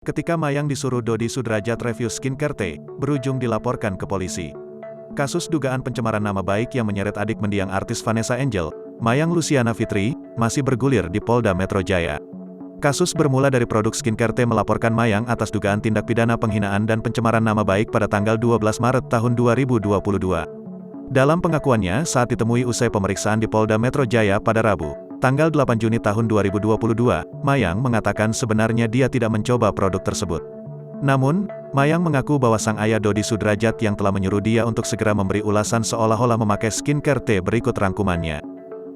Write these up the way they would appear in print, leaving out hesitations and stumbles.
Ketika Mayang disuruh Dodi Sudrajat review skincare teh, berujung dilaporkan ke polisi. Kasus dugaan pencemaran nama baik yang menyeret adik mendiang artis Vanessa Angel, Mayang Luciana Fitri, masih bergulir di Polda Metro Jaya. Kasus bermula dari produk skincare teh melaporkan Mayang atas dugaan tindak pidana penghinaan dan pencemaran nama baik pada tanggal 12 Maret tahun 2022. Dalam pengakuannya saat ditemui usai pemeriksaan di Polda Metro Jaya pada Rabu, tanggal 8 Juni tahun 2022, Mayang mengatakan sebenarnya dia tidak mencoba produk tersebut. Namun, Mayang mengaku bahwa sang ayah Dodi Sudrajat yang telah menyuruh dia untuk segera memberi ulasan seolah-olah memakai skincare teh berikut rangkumannya.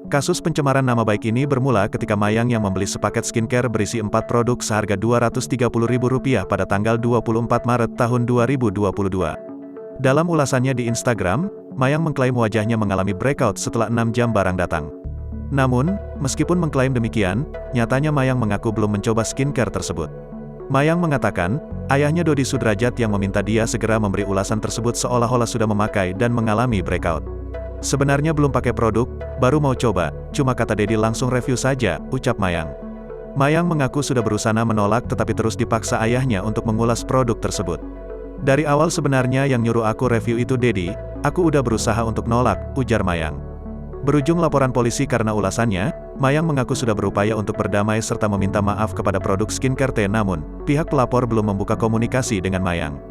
Kasus pencemaran nama baik ini bermula ketika Mayang yang membeli sepaket skincare berisi 4 produk seharga Rp230.000 pada tanggal 24 Maret tahun 2022. Dalam ulasannya di Instagram, Mayang mengklaim wajahnya mengalami breakout setelah 6 jam barang datang. Namun, meskipun mengklaim demikian, nyatanya Mayang mengaku belum mencoba skincare tersebut. Mayang mengatakan, ayahnya Dodi Sudrajat yang meminta dia segera memberi ulasan tersebut seolah-olah sudah memakai dan mengalami breakout. Sebenarnya belum pakai produk, baru mau coba, cuma kata Dedi langsung review saja, ucap Mayang. Mayang mengaku sudah berusaha menolak tetapi terus dipaksa ayahnya untuk mengulas produk tersebut. Dari awal sebenarnya yang nyuruh aku review itu Dedi, aku udah berusaha untuk nolak, ujar Mayang. Berujung laporan polisi karena ulasannya, Mayang mengaku sudah berupaya untuk berdamai serta meminta maaf kepada produk skincare teh namun, pihak pelapor belum membuka komunikasi dengan Mayang.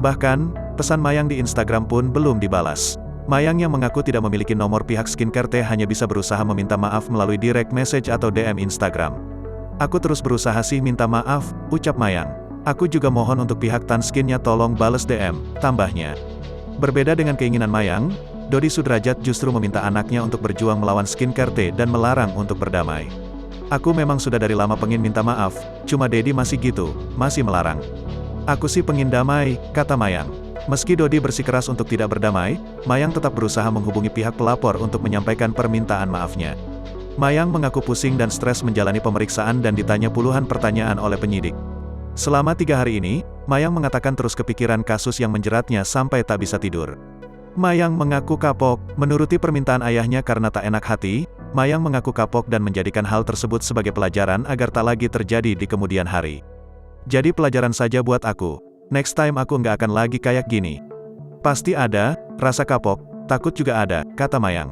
Bahkan, pesan Mayang di Instagram pun belum dibalas. Mayang yang mengaku tidak memiliki nomor pihak skincare teh hanya bisa berusaha meminta maaf melalui direct message atau DM Instagram. Aku terus berusaha sih minta maaf, ucap Mayang. Aku juga mohon untuk pihak Tan Skinnya tolong bales DM, tambahnya. Berbeda dengan keinginan Mayang, Dodi Sudrajat justru meminta anaknya untuk berjuang melawan skincare teh dan melarang untuk berdamai. Aku memang sudah dari lama pengen minta maaf, cuma Dedi masih gitu, masih melarang. Aku sih pengen damai, kata Mayang. Meski Dodi bersikeras untuk tidak berdamai, Mayang tetap berusaha menghubungi pihak pelapor untuk menyampaikan permintaan maafnya. Mayang mengaku pusing dan stres menjalani pemeriksaan dan ditanya puluhan pertanyaan oleh penyidik. Selama 3 hari ini, Mayang mengatakan terus kepikiran kasus yang menjeratnya sampai tak bisa tidur. Mayang mengaku kapok, menuruti permintaan ayahnya karena tak enak hati. Mayang mengaku kapok dan menjadikan hal tersebut sebagai pelajaran agar tak lagi terjadi di kemudian hari. Jadi pelajaran saja buat aku. Next time aku nggak akan lagi kayak gini. Pasti ada, rasa kapok, takut juga ada, kata Mayang.